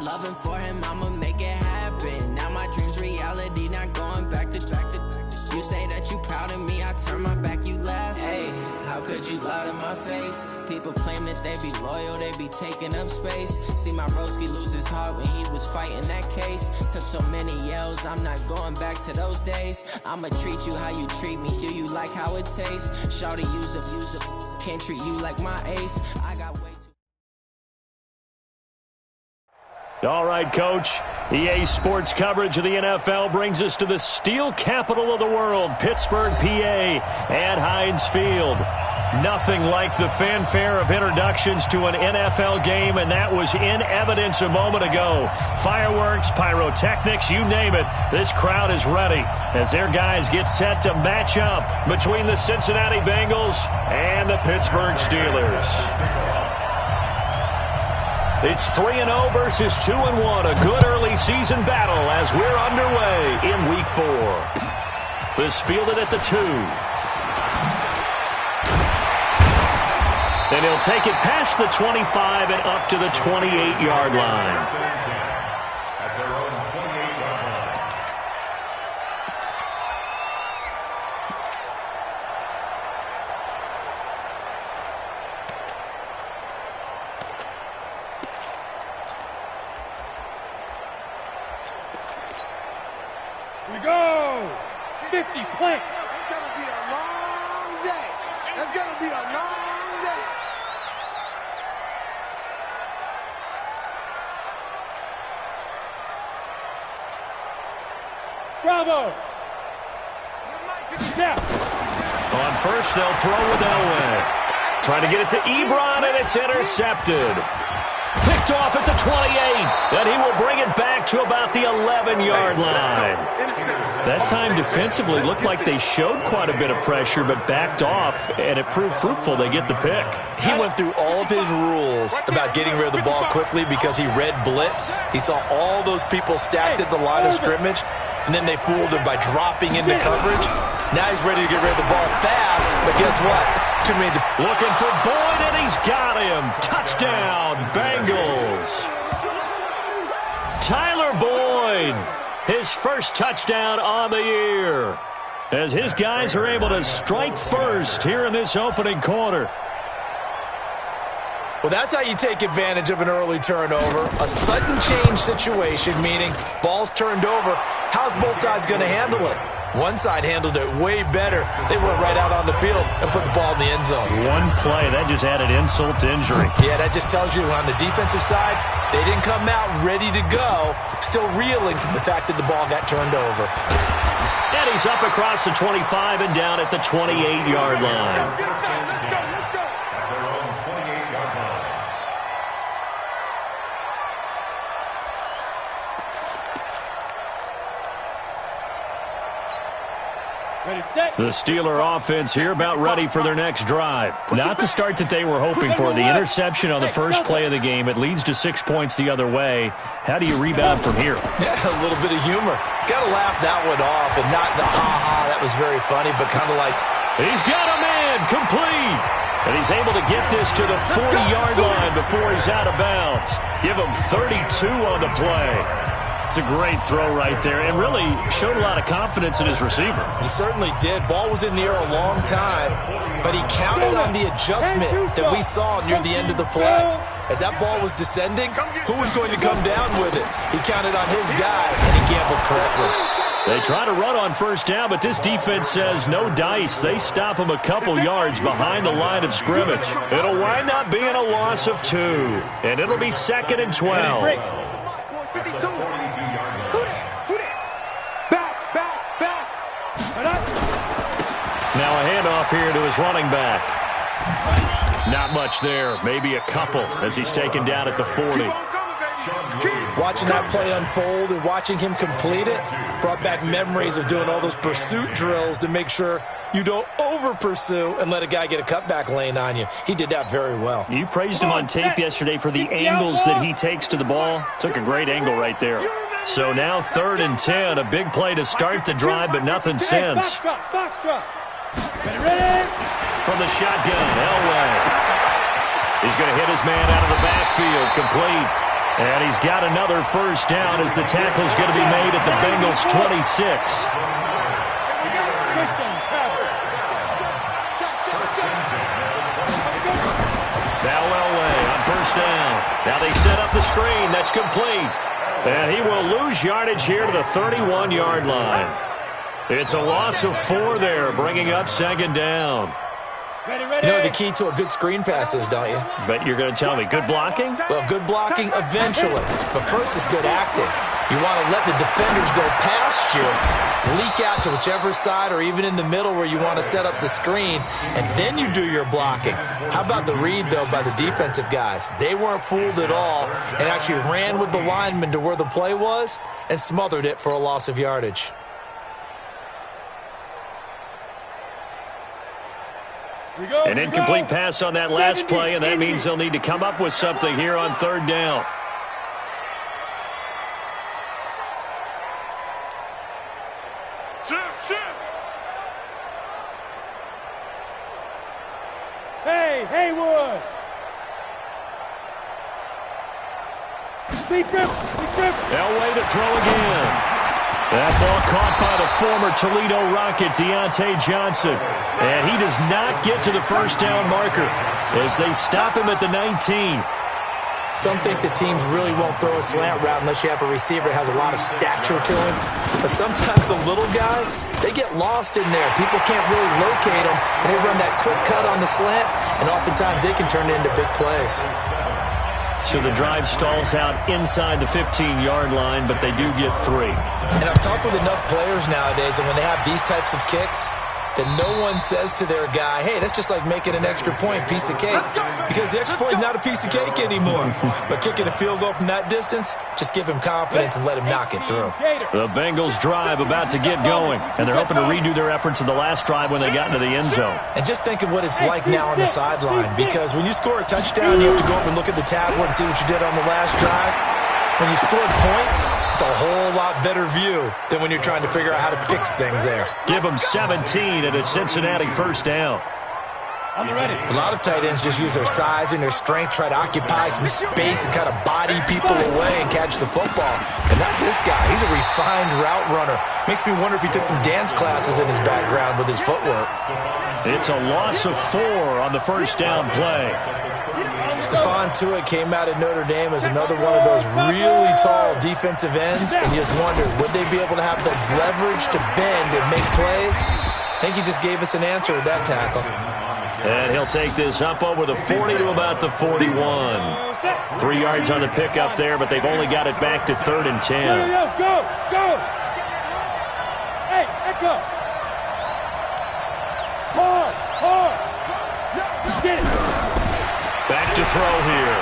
loving for him, I'ma make it happen. Now my dream's reality, not going back to. You say that you proud of me, I turn my back, you laugh. Hey, how could you lie to my face? People claim that they be loyal, they be taking up space. See my broski lose his heart when he was fighting that case. Took so many yells, I'm not going back to those days. I'ma treat you how you treat me, do you like how it tastes? Shawty use up, can't treat you like my ace. I got way too... All right, Coach. EA Sports coverage of the NFL brings us to the steel capital of the world, Pittsburgh, PA, at Heinz Field. Nothing like the fanfare of introductions to an NFL game, and that was in evidence a moment ago. Fireworks, pyrotechnics, you name it. This crowd is ready as their guys get set to match up between the Cincinnati Bengals and the Pittsburgh Steelers. It's 3-0 versus 2-1, a good early season battle as we're underway in Week 4. This fielded at the 2. Then he'll take it past the 25 and up to the 28-yard line. We go! 50 play. It's going to be a long day. It's going to be a long day. Bravo! Yeah. On first, they'll throw with Elway. Trying to get it to Ebron, and it's intercepted. Picked off at the 28, and he will bring it back to about the 11-yard line. That time defensively looked like they showed quite a bit of pressure, but backed off, and it proved fruitful. They get the pick. He went through all of his rules about getting rid of the ball quickly because he read blitz. He saw all those people stacked at the line of scrimmage, and then they fooled him by dropping into coverage. Now he's ready to get rid of the ball fast, but guess what? Too many. Looking for Boyd, and he's got him. Touchdown, Bengals. Tyler Boyd, his first touchdown on the year, as his guys are able to strike first here in this opening quarter. Well, that's how you take advantage of an early turnover. A sudden change situation, meaning ball's turned over. How's both sides going to handle it? One side handled it way better. They went right out on the field and put the ball in the end zone. One play, that just added insult to injury. Yeah, that just tells you on the defensive side, they didn't come out ready to go, still reeling from the fact that the ball got turned over. And he's up across the 25 and down at the 28-yard line. The Steeler offense here about ready for their next drive. Not the start that they were hoping for. The interception on the first play of the game. It leads to 6 points the other way. How do you rebound from here? Yeah, a little bit of humor. Got to laugh that one off and not the ha-ha. That was very funny, but kind of like... He's got a man complete. And he's able to get this to the 40-yard line before he's out of bounds. Give him 32 on the play. It's a great throw right there, and really showed a lot of confidence in his receiver. He certainly did. Ball was in the air a long time, but he counted on the adjustment that we saw near the end of the play. As that ball was descending, who was going to come down with it? He counted on his guy, and he gambled correctly. They try to run on first down, but this defense says no dice. They stop him a couple yards behind the line of scrimmage. It'll wind up being a loss of 2, and it'll be 2nd and 12. Now a handoff here to his running back. Not much there, maybe a couple as he's taken down at the 40. Watching that play unfold and watching him complete it brought back memories of doing all those pursuit drills to make sure you don't over-pursue and let a guy get a cutback lane on you. He did that very well. You praised him on tape yesterday for the angles that he takes to the ball. Took a great angle right there. So now 3rd and 10, a big play to start the drive, but nothing since. From the shotgun, Elway. He's going to hit his man out of the backfield, complete. And he's got another first down as the tackle's going to be made at the Bengals' 26. Now Elway on first down. Now they set up the screen. That's complete. And he will lose yardage here to the 31-yard line. It's a loss of 4 there, bringing up second down. You know the key to a good screen pass is, don't you? But you're going to tell me, good blocking? Well, good blocking eventually. But first is good acting. You want to let the defenders go past you, leak out to whichever side or even in the middle where you want to set up the screen, and then you do your blocking. How about the read, though, by the defensive guys? They weren't fooled at all and actually ran with the lineman to where the play was and smothered it for a loss of yardage. An incomplete pass on that last play, and that means they'll need to come up with something here on third down. Hey, Haywood! Deep grip! Elway to throw again. That ball caught by the former Toledo Rocket, Deontay Johnson. And he does not get to the first down marker as they stop him at the 19. Some think that teams really won't throw a slant route unless you have a receiver that has a lot of stature to him. But sometimes the little guys, they get lost in there. People can't really locate them, and they run that quick cut on the slant, and oftentimes they can turn it into big plays. So the drive stalls out inside the 15-yard line, but they do get 3. And I've talked with enough players nowadays, and when they have these types of kicks, that no one says to their guy, hey, that's just like making an extra point, piece of cake. Because the extra point is not a piece of cake anymore. But kicking a field goal from that distance, just give him confidence and let him knock it through. The Bengals drive about to get going, and they're hoping to redo their efforts in the last drive when they got into the end zone. And just think of what it's like now on the sideline, because when you score a touchdown, you have to go up and look at the tablet and see what you did on the last drive. When you scored points, it's a whole lot better view than when you're trying to figure out how to fix things there. Give them 17 and a Cincinnati first down. A lot of tight ends just use their size and their strength, try to occupy some space and kind of body people away and catch the football. But not this guy. He's a refined route runner. Makes me wonder if he took some dance classes in his background with his footwork. It's a loss of 4 on the first down play. Stephon Tuitt came out of Notre Dame as another one of those really tall defensive ends, and you just wondered, would they be able to have the leverage to bend and make plays? I think he just gave us an answer with that tackle. And he'll take this up over the 40 to about the 41. 3 yards on the pickup there, but they've only got it back to 3rd and 10. Go! Hey, echo! Hard! Get it! Back to throw here.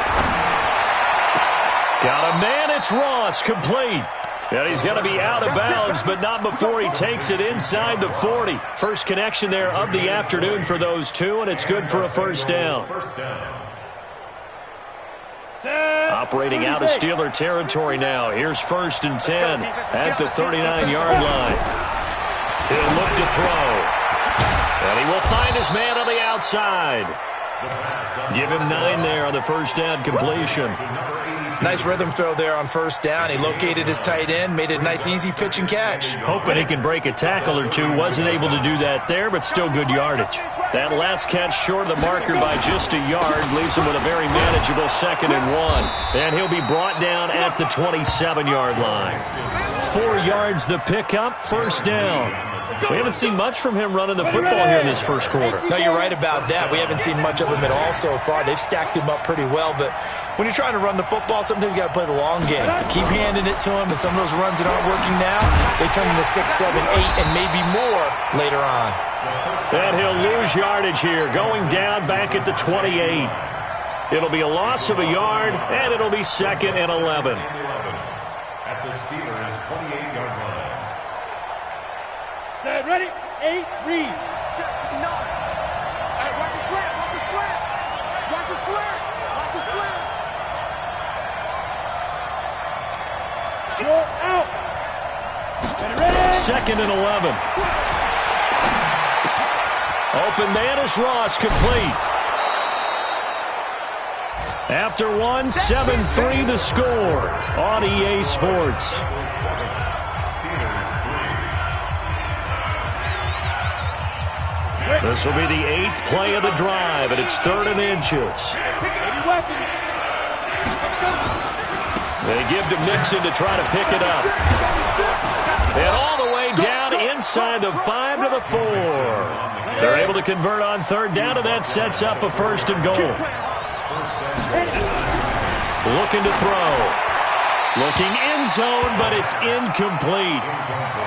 Got a man, it's Ross, complete. And he's going to be out of bounds, but not before he takes it inside the 40. First connection there of the afternoon for those two, and it's good for a first down. Operating out of Steeler territory now. Here's 1st and 10 at the 39-yard line. He'll look to throw. And he will find his man on the outside. Give him 9 there on the first down completion. Nice rhythm throw there on first down. He located his tight end, made it a nice, easy pitch and catch. Hoping he can break a tackle or two. Wasn't able to do that there, but still good yardage. That last catch short of the marker by just a yard leaves him with a very manageable 2nd and 1. And he'll be brought down at the 27-yard line. 4 yards the pickup, first down. We haven't seen much from him running the football here in this first quarter. No, you're right about that. We haven't seen much of him at all so far. They've stacked him up pretty well, but when you're trying to run the football, sometimes you got to play the long game. Keep handing it to him, and some of those runs that aren't working now, they turn into 6, 7, 8, and maybe more later on. And he'll lose yardage here, going down back at the 28. It'll be a loss of a yard, and it'll be 2nd and 11. At the Steelers' 28-yard line. Set, ready, 8, read. No. Hey, watch the slant. Watch the slant. Short out. Ready. 2nd and 11. Open man is Ross, complete. After one, 7-3 the score on EA Sports. This will be the 8th play of the drive, and it's 3rd and inches. They give to Mixon to try to pick it up. And all the way down inside the 5 to the 4. They're able to convert on 3rd down, and that sets up a 1st and goal. Looking to throw. Looking end zone, but it's incomplete.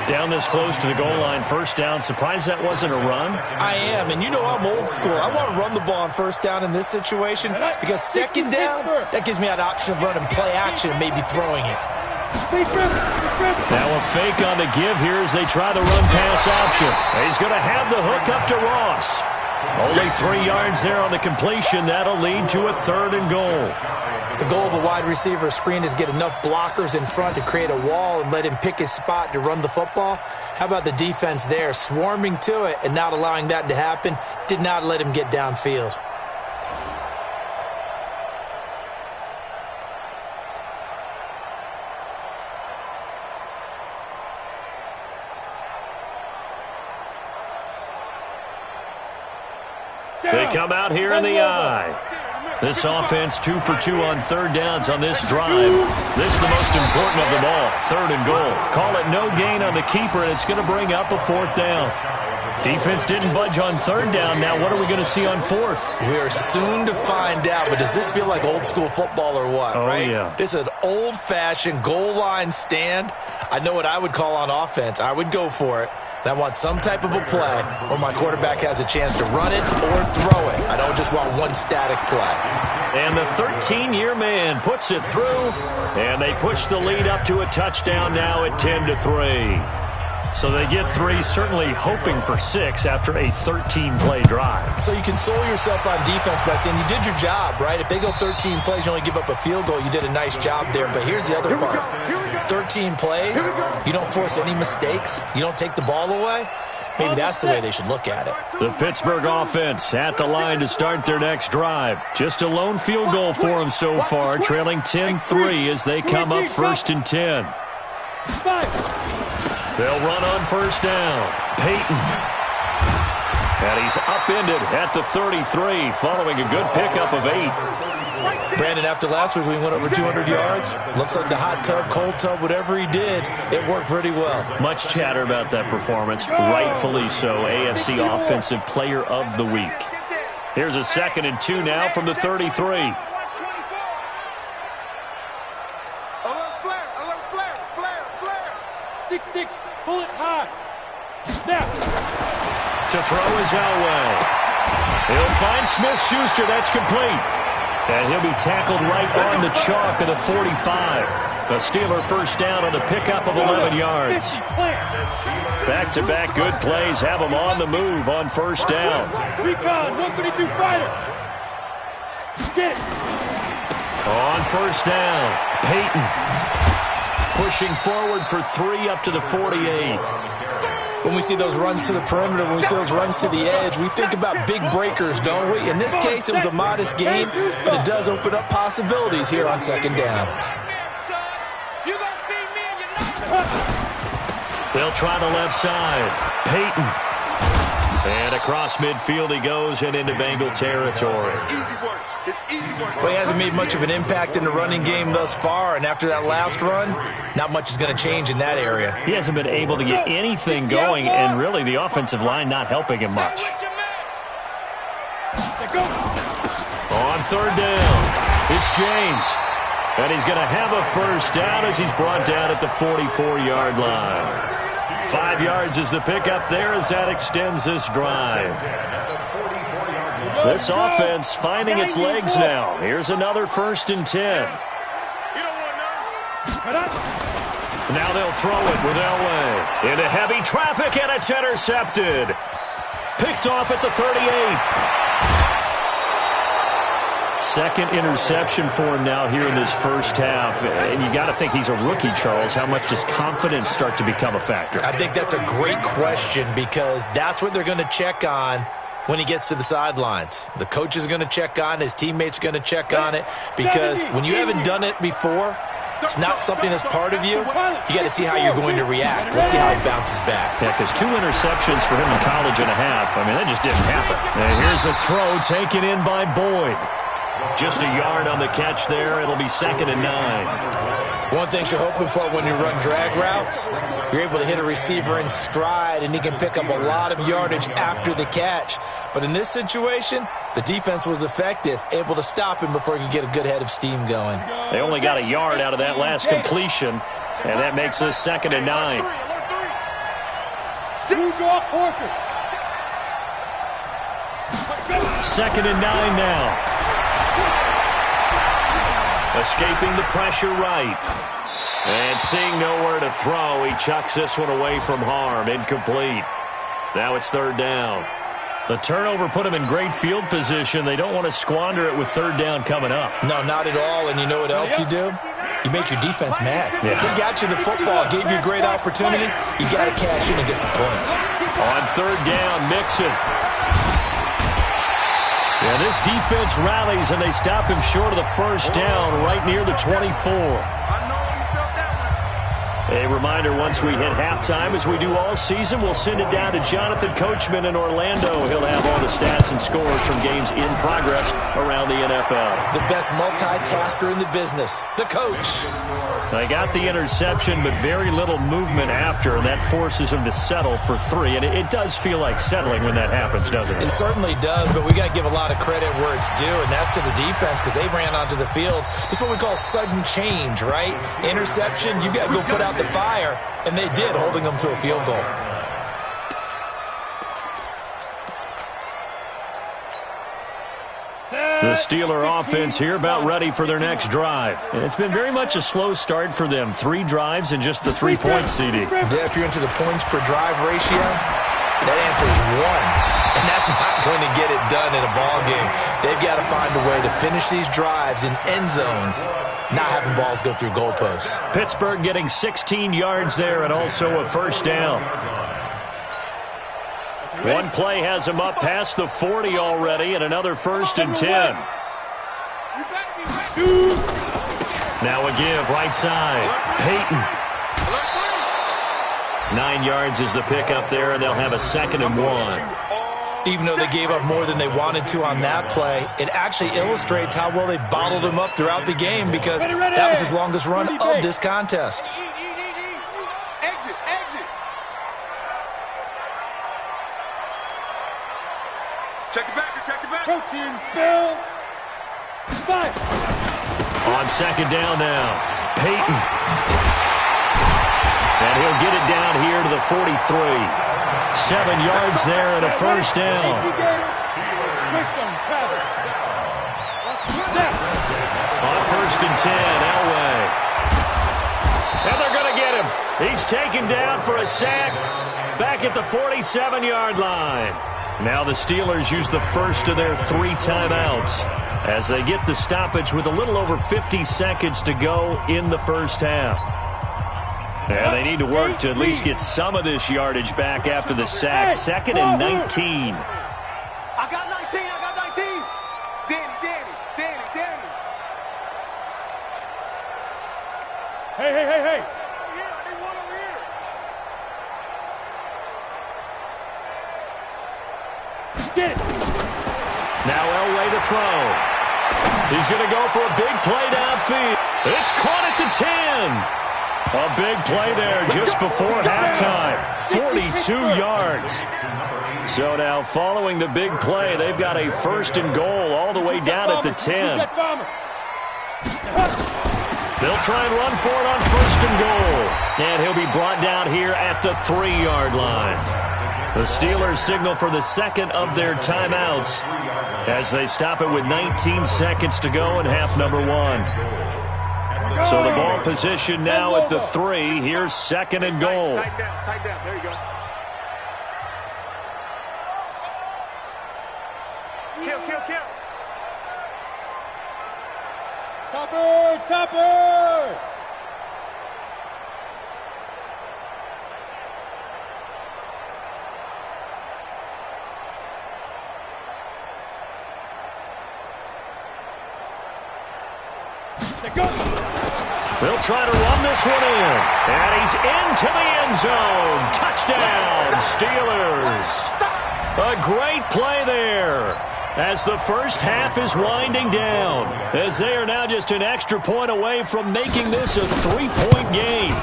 Down this close to the goal line, 1st down. Surprised that wasn't a run? I am, and you know I'm old school. I want to run the ball on 1st down in this situation because 2nd down, that gives me that option of running play action and maybe throwing it. Now a fake on the give here as they try the run-pass option. He's going to have the hook up to Ross. Only 3 yards there on the completion. That'll lead to a 3rd and goal. The goal of a wide receiver screen is get enough blockers in front to create a wall and let him pick his spot to run the football. How about the defense there, swarming to it and not allowing that to happen? Did not let him get downfield. They come out here in the eye. This offense 2 for 2 on 3rd downs on this drive. This is the most important of them all, 3rd and goal. Call it no gain on the keeper, and it's going to bring up a 4th down. Defense didn't budge on 3rd down. Now what are we going to see on 4th? We are soon to find out, but does this feel like old school football or what, right? Yeah. This is an old-fashioned goal line stand. I know what I would call on offense. I would go for it. I want some type of a play where my quarterback has a chance to run it or throw it. I don't just want one static play. And the 13-year man puts it through, and they push the lead up to a touchdown now at 10-3. So they get 3, certainly hoping for 6 after a 13-play drive. So you console yourself on defense by saying you did your job, right? If they go 13 plays, you only give up a field goal, you did a nice job there. But here's the other part. 13 plays, you don't force any mistakes, you don't take the ball away. Maybe that's the way they should look at it. The Pittsburgh offense at the line to start their next drive. Just a lone field goal for them so far, trailing 10-3 as they come up 1st and 10. They'll run on 1st down. Peyton. And he's upended at the 33 following a good pickup of 8. Brandon, after last week we went over 200 yards. Looks like the hot tub, cold tub, whatever he did, it worked pretty well. Much chatter about that performance. Rightfully so. AFC Offensive Player of the Week. Here's a 2nd and 2 now from the 33. 6-6, bullet high. Snap. To throw is Elway. He'll find Smith-Schuster. That's complete. And he'll be tackled right on the chalk of the 45. The Steeler 1st down on the pickup of 11 yards. Back-to-back good plays have them on the move on 1st down. Recon, 132 fighter. Get it. On 1st down, Peyton. Pushing forward for 3 up to the 48. When we see those runs to the perimeter, when we see those runs to the edge, we think about big breakers, don't we? In this case, it was a modest gain, but it does open up possibilities here on 2nd down. They'll try the left side. Peyton. And across midfield he goes and into Bengal territory. Well, he hasn't made much of an impact in the running game thus far, and after that last run, not much is going to change in that area. He hasn't been able to get anything going, and really the offensive line not helping him much. On 3rd down, it's James. And he's going to have a 1st down as he's brought down at the 44-yard line. 5 yards is the pickup there as that extends this drive. This offense finding its legs now. Here's another 1st and 10. Now they'll throw it with Elway. Into heavy traffic, and it's intercepted. Picked off at the 38. 2nd interception for him now here in this 1st half. And you got to think he's a rookie, Charles. How much does confidence start to become a factor? I think that's a great question because that's what they're going to check on when he gets to the sidelines. The coach is going to check on it. His teammates are going to check on it, because when you haven't done it before, it's not something that's part of you. You got to see how you're going to react. Let's see how he bounces back. Yeah, because 2 interceptions for him in college and a half. I mean, that just didn't happen. And here's a throw taken in by Boyd. Just a yard on the catch there. It'll be 2nd and 9. One thing you're hoping for when you run drag routes, you're able to hit a receiver in stride, and he can pick up a lot of yardage after the catch. But in this situation, the defense was effective, able to stop him before he could get a good head of steam going. They only got a yard out of that last completion, and that makes us 2nd and 9. Second and 9 now. Escaping the pressure right. And seeing nowhere to throw, he chucks this one away from harm. Incomplete. Now it's 3rd down. The turnover put him in great field position. They don't want to squander it with 3rd down coming up. No, not at all. And you know what else you do? You make your defense mad. Yeah. They got you the football, gave you a great opportunity. You got to cash in and get some points. On 3rd down, Mixon. Yeah, this defense rallies, and they stop him short of the 1st down right near the 24. A reminder, once we hit halftime, as we do all season, we'll send it down to Jonathan Coachman in Orlando. He'll have all the stats and scores from games in progress around the NFL. The best multitasker in the business, the coach. They got the interception, but very little movement after, and that forces him to settle for 3. And it does feel like settling when that happens, doesn't it? It certainly does, but we got to give a lot of credit where it's due, and that's to the defense, because they ran onto the field. It's what we call sudden change, right? Interception, you got to go put out the fire, and they did, holding them to a field goal. The Steeler offense here about ready for their next drive. And it's been very much a slow start for them. 3 drives and just the 3 points, CD. Yeah, if you're into the points per drive ratio, that answer is 1. And that's not going to get it done in a ball game. They've got to find a way to finish these drives in end zones, not having balls go through goalposts. Pittsburgh getting 16 yards there and also a 1st down. One play has him up past the 40 already, and another 1st and 10. Now a give, right side. Peyton. 9 yards is the pickup there, and they'll have a 2nd and 1. Even though they gave up more than they wanted to on that play, it actually illustrates how well they bottled him up throughout the game, because that was his longest run of this contest. Check it back. Protein spill. 5. On 2nd down now. Peyton. And he'll get it down here to the 43. 7 yards there and a 1st down. On 1st and 10, Elway. And they're going to get him. He's taken down for a sack back at the 47-yard line. Now the Steelers use the first of their 3 timeouts as they get the stoppage with a little over 50 seconds to go in the 1st half. And they need to work to at least get some of this yardage back after the sack. 2nd and 19. I got 19. Danny. Hey. Get it. Now Elway to throw. He's going to go for a big play downfield. It's caught at the 10. A big play there just before halftime. 42 yards. So now following the big play, they've got a 1st and goal all the way down at the 10. They'll try and run for it on 1st and goal. And he'll be brought down here at the 3-yard line. The Steelers signal for the 2nd of their timeouts as they stop it with 19 seconds to go in half number 1. So the ball position now at the 3. Here's 2nd and goal. Tight down. There you go. Kill. Topper. They'll try to run this one in. And he's into the end zone. Touchdown, Steelers. A great play there as the first half is winding down, as they are now just an extra point away from making this a 3-point game.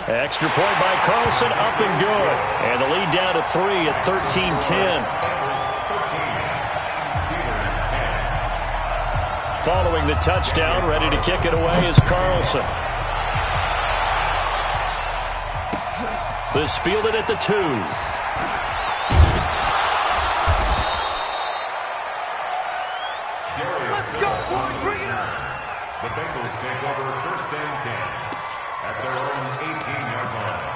Extra point by Carlson, up and good. And the lead down to 3 at 13-10. Following the touchdown, ready to kick it away is Carlson. This fielded at the 2. The Bengals take over first and 10 at their own 18-yard line.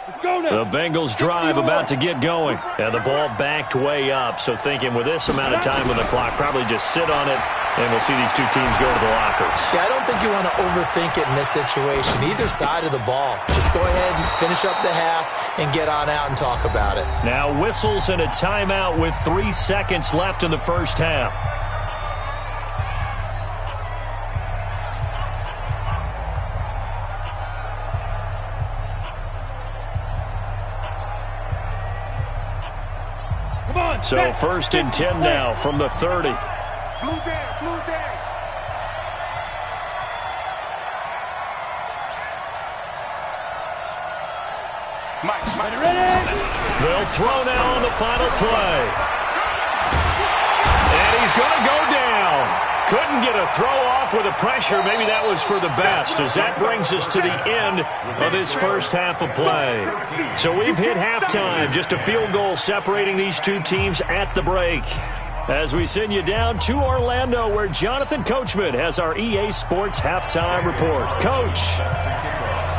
Let's go now. The Bengals drive about to get going. And the ball backed way up. So thinking with this amount of time on the clock, probably just sit on it, and we'll see these two teams go to the lockers. Yeah, I don't think you want to overthink it in this situation. Either side of the ball. Just go ahead and finish up the half and get on out and talk about it. Now whistles and a timeout with 3 seconds left in the first half. So first and 10 now from the 30. Blue day, blue day. Mike, Ready? They'll throw now on the final play. And he's going to go down. Couldn't get a throw off with the pressure. Maybe that was for the best, as that brings us to the end of this first half of play. So we've hit halftime, just a field goal separating these two teams at the break. As we send you down to Orlando, where Jonathan Coachman has our EA Sports halftime report. Coach,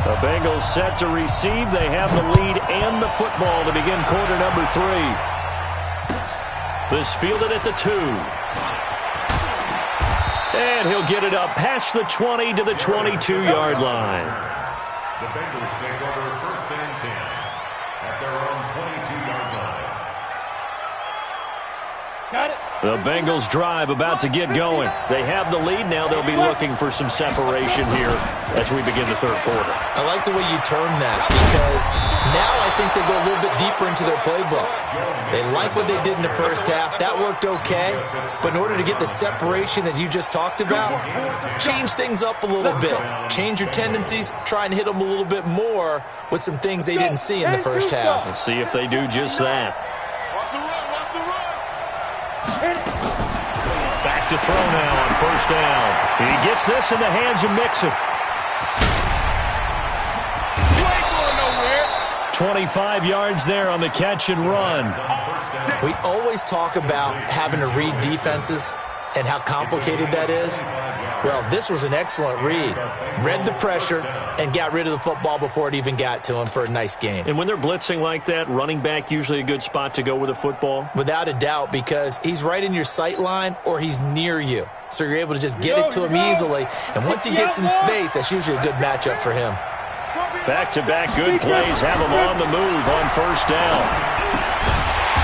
the Bengals set to receive. They have the lead and the football to begin quarter number 3. This fielded at the 2. And he'll get it up past the 20 to the 22-yard line. The Bengals take over first and 10 at their own 22-yard line. Got it. The Bengals drive about to get going. They have the lead. Now they'll be looking for some separation here as we begin the third quarter. I like the way you term that, because now I think they go a little bit deeper into their playbook. They like what they did in the first half. That worked okay. But in order to get the separation that you just talked about, change things up a little bit. Change your tendencies. Try and hit them a little bit more with some things they didn't see in the first half. We'll see if they do just that. watch the run, watch the run. Back to throw now on first down. He gets this in the hands of Mixon. You ain't going nowhere. 25 yards there on the catch and run. We always talk about having to read defenses and how complicated that is. Well, this was an excellent read. Read the pressure and got rid of the football before it even got to him for a nice game. And when they're blitzing like that, running back usually a good spot to go with the football? Without a doubt, because he's right in your sight line or he's near you. So you're able to just get it to him easily. And once he gets in space, that's usually a good matchup for him. Back-to-back good plays have him on the move on first down.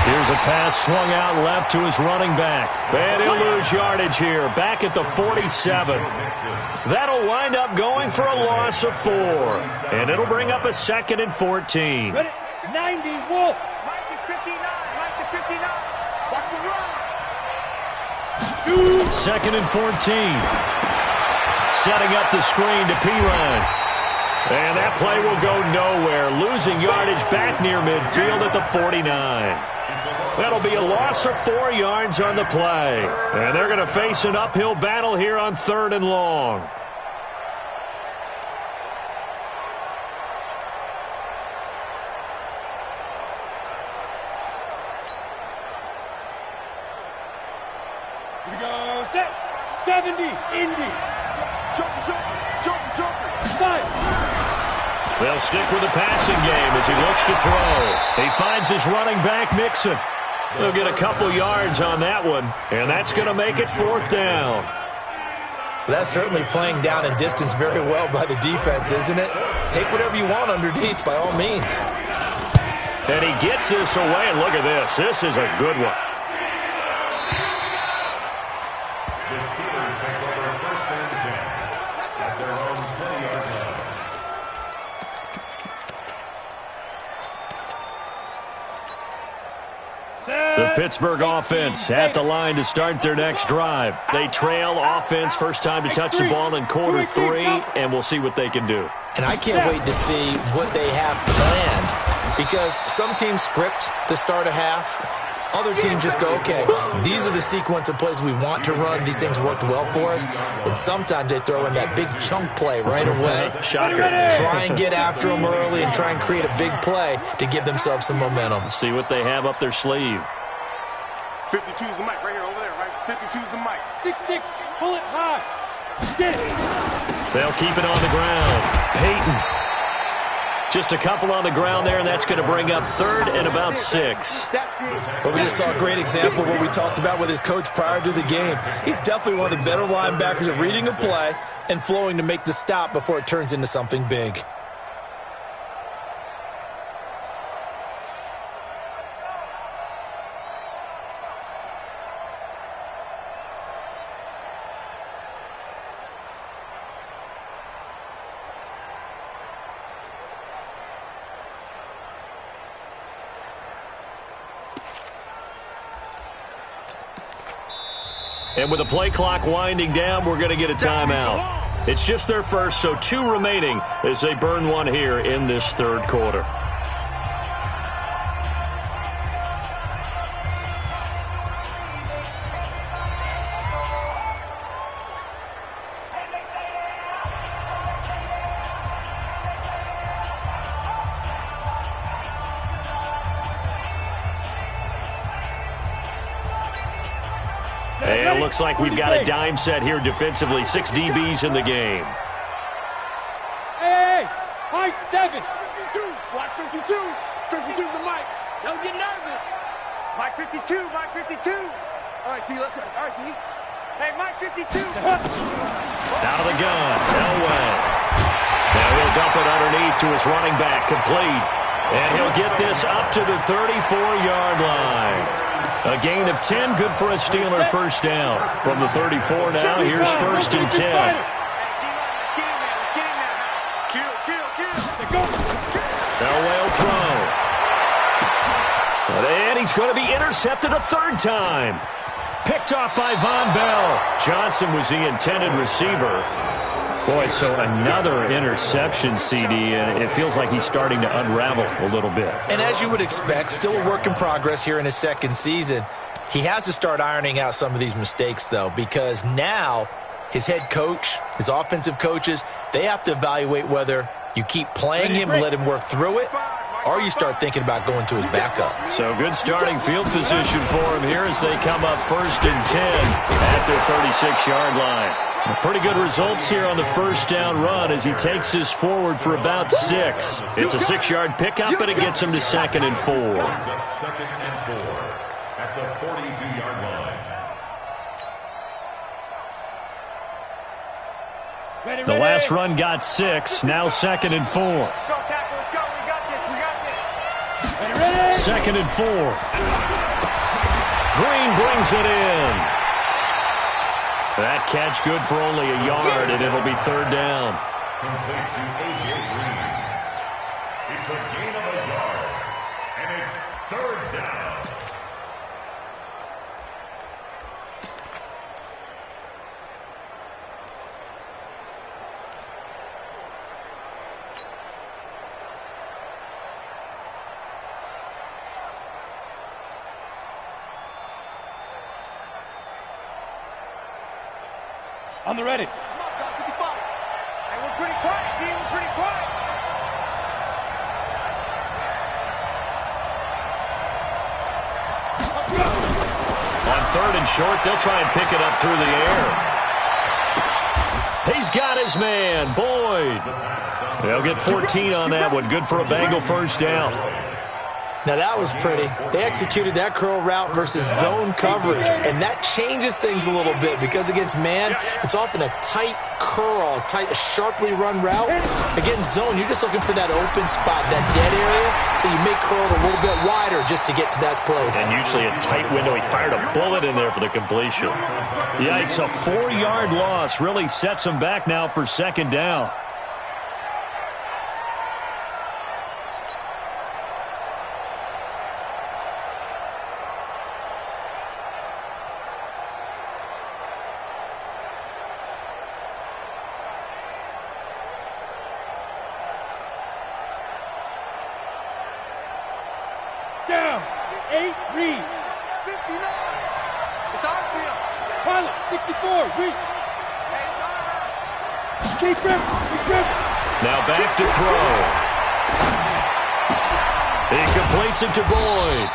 Here's a pass swung out left to his running back. And he'll lose yardage here, back at the 47. That'll wind up going for a loss of 4. And it'll bring up a second and 14. Ready? 90, Wolf. Mike is 59, Mike is 59. Watch the run. Shoot. Second and 14. Setting up the screen to Pirine. And that play will go nowhere. Losing yardage back near midfield at the 49. That'll be a loss of 4 yards on the play. And they're going to face an uphill battle here on third and long. Here we go. Set. 70. Indy. Jump. 5. They'll stick with the passing game as he looks to throw. He finds his running back, Mixon. They'll get a couple yards on that one, and that's going to make it fourth down. That's certainly playing down and distance very well by the defense, isn't it? Take whatever you want underneath, by all means. And he gets this away, and look at this. This is a good one. The Steelers take over 1st and 10 at their own 20-yard line. The Pittsburgh offense at the line to start their next drive. They trail offense, first time to touch the ball in quarter 3, and we'll see what they can do. And I can't wait to see what they have planned, because some teams script to start a half. Other teams just go, okay, these are the sequence of plays we want to run. These things worked well for us. And sometimes they throw in that big chunk play right away. Shocker. Try and get after them early and try and create a big play to give themselves some momentum. See what they have up their sleeve. 52's the mic right here, over there, right? 52's the mic. 6-6, pull it high. Get it. They'll keep it on the ground. Peyton. Just a couple on the ground there, and that's going to bring up 3rd and about 6. Well, we just saw a great example of what we talked about with his coach prior to the game. He's definitely one of the better linebackers at reading a play and flowing to make the stop before it turns into something big. And with the play clock winding down, we're going to get a timeout. It's just their first, so 2 remaining as they burn one here in this 3rd quarter. And it looks like we've got a dime set here defensively. 6 DBs in the game. Hey, high 7. 52, watch 52. 52's the mic. Don't get nervous. Mike 52, Mike 52. All right, T, let's go. All right, T. Hey, Mike 52. Out of the gun, Elway. Now he'll dump it underneath to his running back, complete. And he'll get this up to the 34-yard line. A gain of 10, good for a Steeler first down. From the 34 now, here's 1st and 10. Elway will throw. And he's going to be intercepted a 3rd time. Picked off by Von Bell. Johnson was the intended receiver. Boy, so another interception, CD, and it feels like he's starting to unravel a little bit. And as you would expect, still a work in progress here in his 2nd season. He has to start ironing out some of these mistakes, though, because now his head coach, his offensive coaches, they have to evaluate whether you keep playing him and let him work through it, or you start thinking about going to his backup. So good starting field position for him here as they come up 1st and 10 at their 36-yard line. Pretty good results here on the first down run as he takes this forward for about 6. It's a 6-yard pickup, and it gets him to 2nd and 4. 2nd and 4 at the 42-yard line. The last run got 6, now 2nd and 4. Let's go, tackle. Let's go. We got this. We got this. 2nd and 4. Green brings it in. That catch good for only a yard, and it'll be 3rd down. Complete to O.J. Green. It's a gain of a yard, and it's 3rd down. On the ready. Come on, guys, 55. Hey, we're pretty quiet, T. We're pretty quiet. On 3rd and short, they'll try and pick it up through the air. He's got his man, Boyd. They'll get 14 on that one. Good for a Bengal first down. Now that was pretty. They executed that curl route versus zone coverage, and that changes things a little bit because against man, it's often a tight curl, a sharply run route. Against zone, you're just looking for that open spot, that dead area, so you may curl it a little bit wider just to get to that place. And usually a tight window. He fired a bullet in there for the completion. Yikes, a 4-yard loss really sets him back now for second down. Down. 8, read. 59. It's our field. Pilot, 64, read. Hey, it's our route. Keep grip. Now back to throw. He completes it to Boyd.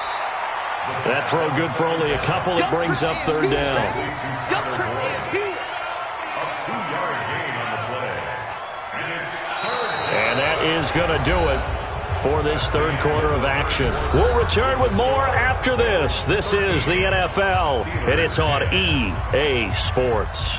That throw good for only a couple. It brings up third down. Young Trip is here. A 2-yard gain on the play. And it's third. And that is going to do it for this third quarter of action. We'll return with more after this. This is the NFL, and it's on EA Sports.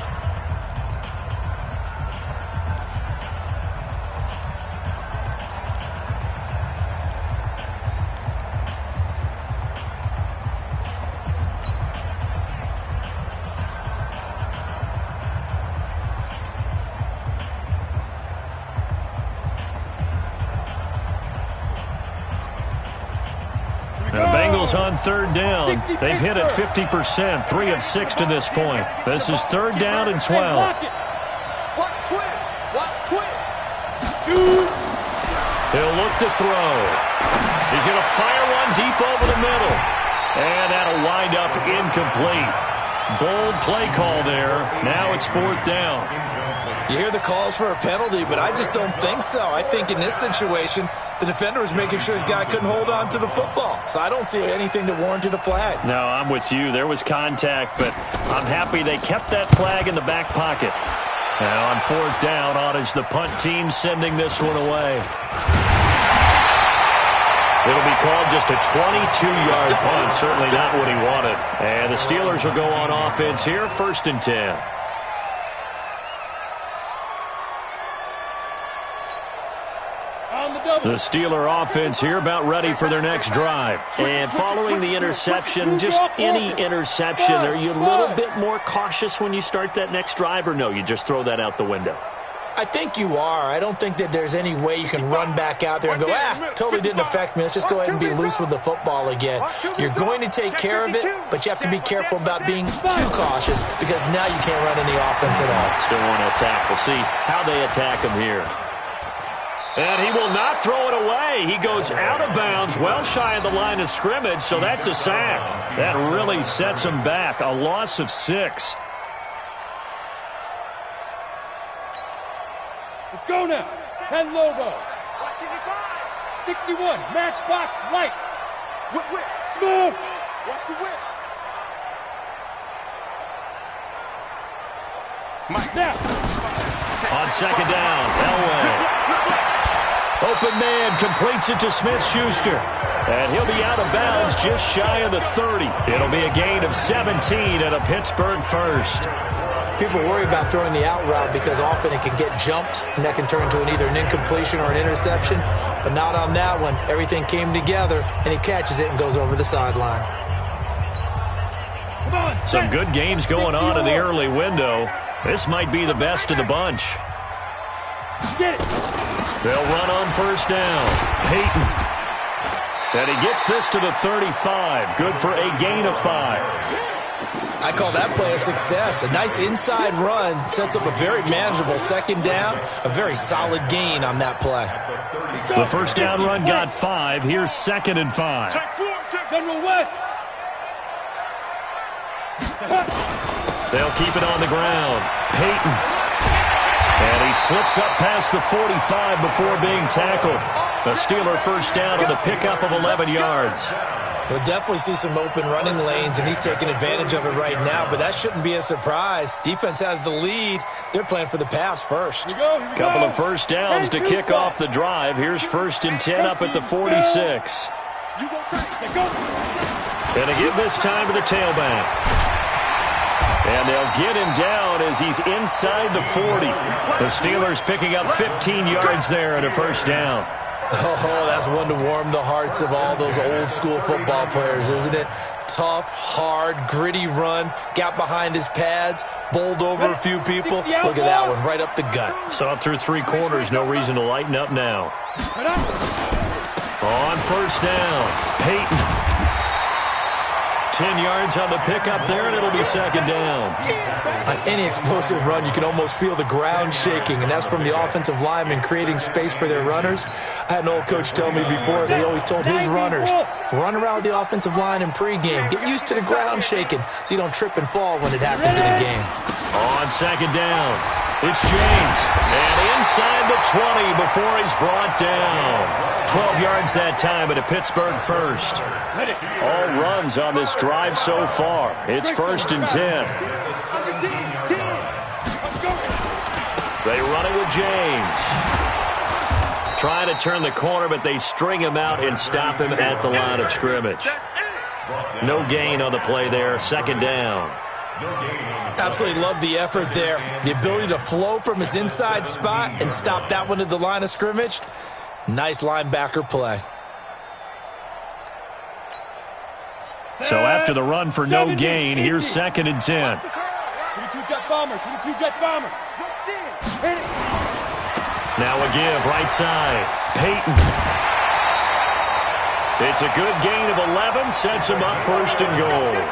The Bengals on third down. They've hit it 50%, 3 of 6 to this point. This is third down and 12. Watch twins. Watch twins. Shoot. He'll look to throw. He's going to fire one deep over the middle. And that'll wind up incomplete. Bold play call there. Now it's fourth down. You hear the calls for a penalty, but I just don't think so. I think in this situation, the defender was making sure his guy couldn't hold on to the football. So I don't see anything that warranted a flag. No, I'm with you. There was contact, but I'm happy they kept that flag in the back pocket. Now on fourth down, on is the punt team sending this one away. It'll be called just a 22-yard punt. Certainly not what he wanted. And the Steelers will go on offense here, first and 10. The Steeler offense here about ready for their next drive. And following the interception, just any interception, are you a little bit more cautious when you start that next drive, or no, you just throw that out the window? I think you are. I don't think that there's any way you can run back out there and go, totally didn't affect me. Let's just go ahead and be loose with the football again. You're going to take care of it, but you have to be careful about being too cautious because now you can't run any offense at all. Still want to attack. We'll see how they attack him here. And he will not throw it away. He goes out of bounds, well shy of the line of scrimmage, so that's a sack. That really sets him back. A loss of 6. Let's go now. 10 Lobo. 61. Matchbox lights. Whip. Smooth. Watch the whip. Now. On second down, Elway. Open man completes it to Smith-Schuster. And he'll be out of bounds just shy of the 30. It'll be a gain of 17 and a Pittsburgh first. People worry about throwing the out route because often it can get jumped, and that can turn into either an incompletion or an interception. But not on that one. Everything came together, and he catches it and goes over the sideline. Some good games going on in the early window. This might be the best of the bunch. Get it. They'll run on first down. Peyton. And he gets this to the 35. Good for a gain of 5. I call that play a success. A nice inside run sets up a very manageable second down. A very solid gain on that play. The first down run got 5. Here's second and 5. General West. They'll keep it on the ground. Peyton. And he slips up past the 45 before being tackled. The Steeler first down on the pickup of 11 yards. We'll definitely see some open running lanes, and he's taking advantage of it right now, but that shouldn't be a surprise. Defense has the lead. They're playing for the pass first. Couple of first downs to kick off the drive. Here's first and 10 up at the 46. You go tight. Go. And they give this time to the tailback. And they'll get him down as he's inside the 40. The Steelers picking up 15 yards there and a first down. Oh, that's one to warm the hearts of all those old-school football players, isn't it? Tough, hard, gritty run, got behind his pads, bowled over a few people. Look at that one, right up the gut. So up through 3 quarters, no reason to lighten up now. On first down, Peyton. 10 yards on the pickup there, and it'll be second down. On any explosive run, you can almost feel the ground shaking, and that's from the offensive linemen creating space for their runners. I had an old coach tell me before, they always told his runners, run around the offensive line in pregame. Get used to the ground shaking so you don't trip and fall when it happens in a game. On second down, it's James. And inside the 20 before he's brought down. 12 yards that time at a Pittsburgh first. All runs on this drive so far. It's first and 10. They run it with James. Trying to turn the corner, but they string him out and stop him at the line of scrimmage. No gain on the play there. Second down. Absolutely love the effort there. The ability to flow from his inside spot and stop that one at the line of scrimmage. Nice linebacker play. So after the run for no gain, here's second and 10. 22 jet bomber, 22 jet bomber. Now a give, right side. Peyton. It's a good gain of 11, sets him up first and goal.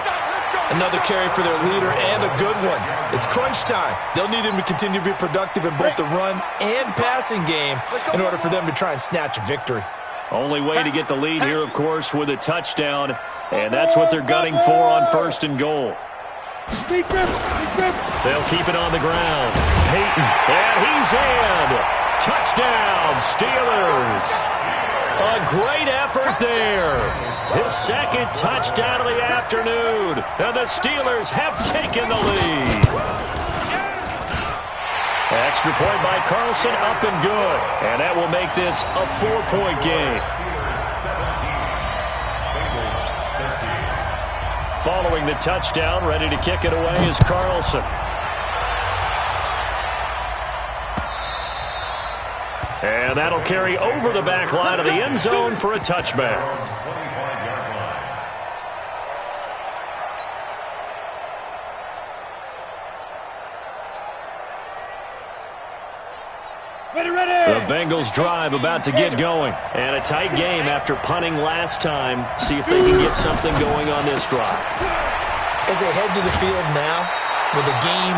Another carry for their leader and a good one. It's crunch time. They'll need him to continue to be productive in both the run and passing game in order for them to try and snatch a victory. Only way to get the lead here, of course, with a touchdown, and that's what they're gunning for on first and goal. They'll keep it on the ground. Peyton, and he's in. Touchdown, Steelers. A great effort there. His second touchdown of the afternoon. And the Steelers have taken the lead. Extra point by Carlson, up and good. And that will make this a 4-point game. Following the touchdown, ready to kick it away is Carlson. And that'll carry over the back line of the end zone for a touchback. The Bengals drive about to get going. And a tight game after punting last time. See if they can get something going on this drive. As they head to the field now, with the game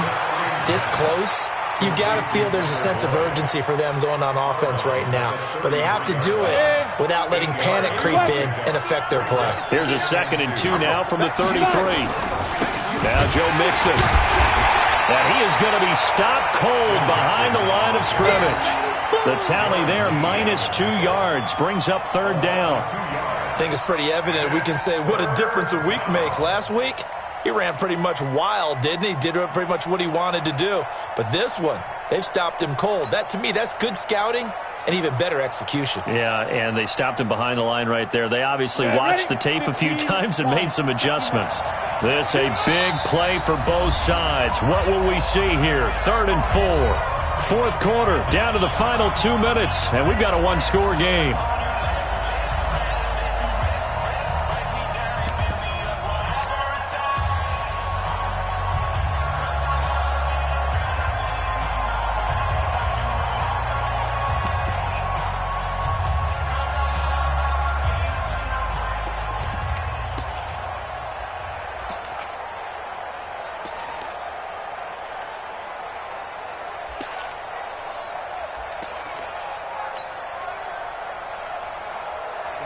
this close, you've got to feel there's a sense of urgency for them going on offense right now. But they have to do it without letting panic creep in and affect their play. Here's a second and 2 now from the 33. Now Joe Mixon. And he is going to be stopped cold behind the line of scrimmage. The tally there, -2 yards, brings up third down. I think it's pretty evident. We can say what a difference a week makes. Last week, he ran pretty much wild, didn't he? Did pretty much what he wanted to do. But this one, they've stopped him cold. That, to me, that's good scouting and even better execution. Yeah, and they stopped him behind the line right there. They obviously watched the tape a few times and made some adjustments. This a big play for both sides. What will we see here? 3rd and 4. Fourth quarter, down to the final 2 minutes, and we've got a one-score game.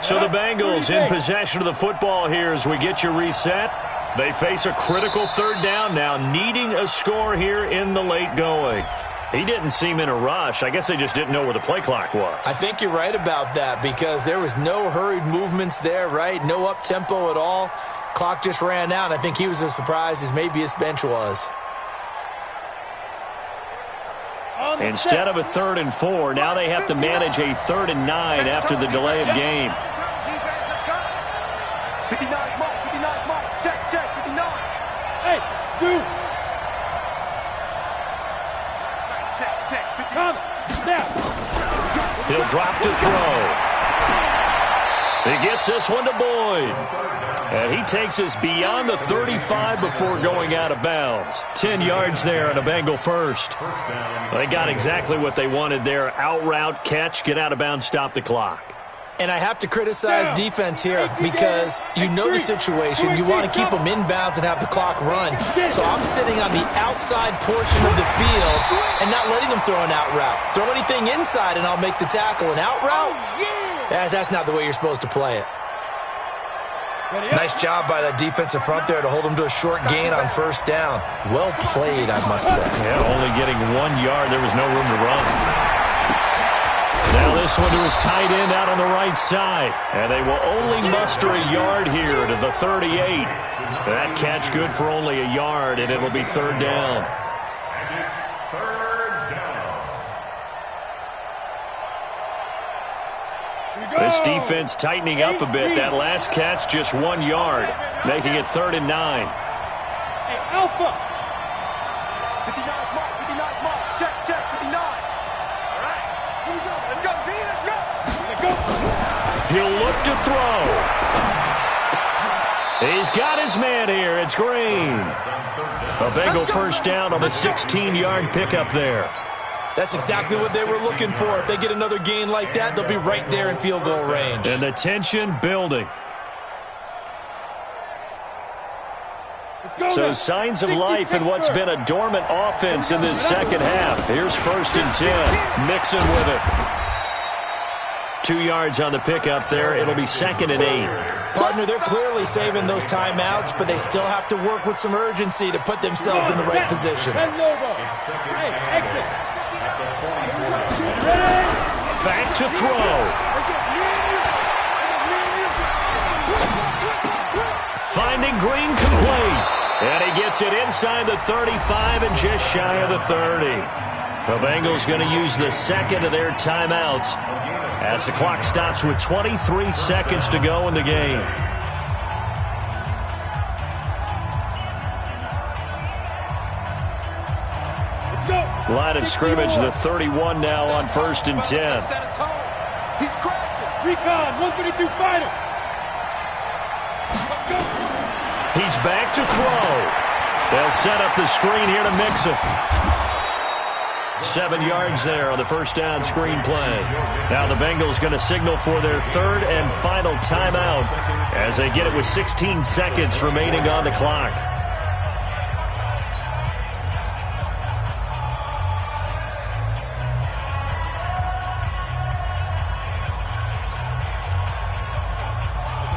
So the Bengals in possession of the football here as we get you reset. They face a critical third down now, needing a score here in the late going. He didn't seem in a rush. I guess they just didn't know where the play clock was. I think you're right about that because there was no hurried movements there, right? No up-tempo at all. Clock just ran out, and I think he was as surprised as maybe his bench was. Instead of a 3rd and 4, now they have to manage a 3rd and 9 after the delay of game. 2. Check. Come. Now. He'll drop to throw. He gets this one to Boyd. And he takes us beyond the 35 before going out of bounds. 10 yards there and a Bengal first. They got exactly what they wanted there. Out route, catch, get out of bounds, stop the clock. And I have to criticize defense here because you know the situation. You want to keep them inbounds and have the clock run. So I'm sitting on the outside portion of the field and not letting them throw an out route. Throw anything inside and I'll make the tackle. An out route? That's not the way you're supposed to play it. Nice job by that defensive front there to hold them to a short gain on first down. Well played, I must say. Yeah, only getting 1 yard. There was no room to run. Now this one to his tight end out on the right side. And they will only muster a yard here to the 38. That catch good for only a yard, and it'll be third down. And it's third down. This defense tightening up a bit. That last catch just 1 yard, making it 3rd and 9. Hey, Alpha. 59 mark. Check, 59. All right, here we go. Let's go, B, let's go. He'll look to throw. He's got his man here. It's Green. A Bengal first down on the 16-yard pickup there. That's exactly what they were looking for. If they get another gain like that, they'll be right there in field goal range. And the tension building. So signs of life in what's been a dormant offense in this second half. Here's 1st and 10. Mixon with it. 2 yards on the pickup there. It'll be 2nd and 8. Partner, they're clearly saving those timeouts, but they still have to work with some urgency to put themselves in the right position. Hey, exit. Back to throw. Finding Green complete. And he gets it inside the 35 and just shy of the 30. The Bengals going to use the second of their timeouts as the clock stops with 23 seconds to go in the game. Line of scrimmage, the 31 now on 1st and 10. He's crashing. Recon, 132 fighter. He's back to throw. They'll set up the screen here to Mixon. 7 yards there on the first down screen play. Now the Bengals going to signal for their 3rd and final timeout as they get it with 16 seconds remaining on the clock.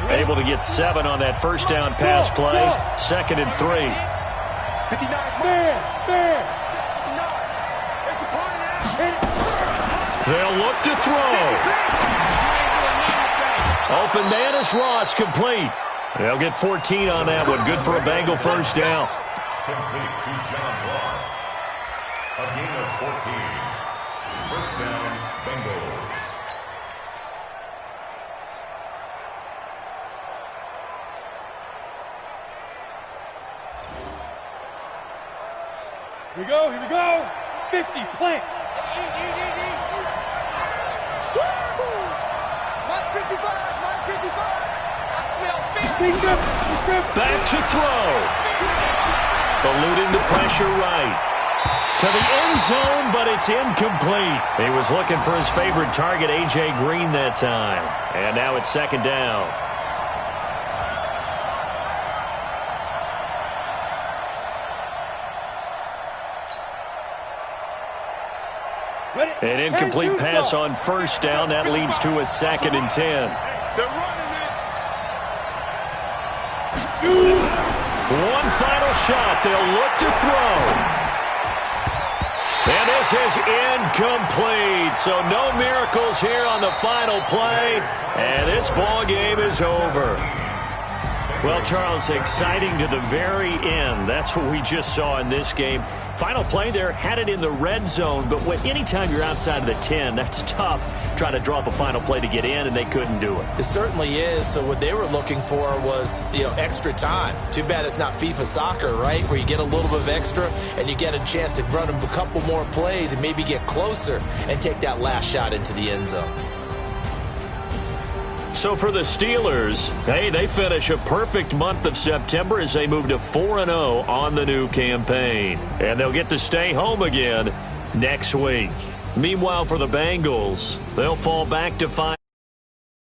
Able to get 7 on that first down pass play. 2nd and 3. 59 Fair. They'll look to throw. Open man is Ross, complete. They'll get 14 on that one. Good for a Bengal first down. Complete to John Ross. A gain of 14. First down, Bengals. Here we go. 50, plant. Mike 55. I smell 50. Back to throw. Eluding the pressure right. To the end zone, but it's incomplete. He was looking for his favorite target, A.J. Green, that time. And now it's 2nd down. An incomplete pass on first down. That leads to a 2nd and 10. They're running it. One final shot. They'll look to throw. And this is incomplete. So no miracles here on the final play. And this ball game is over. Well, Charles, exciting to the very end. That's what we just saw in this game. Final play there, had it in the red zone, but anytime you're outside of the 10, that's tough trying to draw up a final play to get in, and they couldn't do it. It certainly is. So what they were looking for was, extra time. Too bad it's not FIFA soccer, right, where you get a little bit of extra and you get a chance to run a couple more plays and maybe get closer and take that last shot into the end zone. So for the Steelers, hey, they finish a perfect month of September as they move to 4-0 on the new campaign. And they'll get to stay home again next week. Meanwhile, for the Bengals, they'll fall back to 5.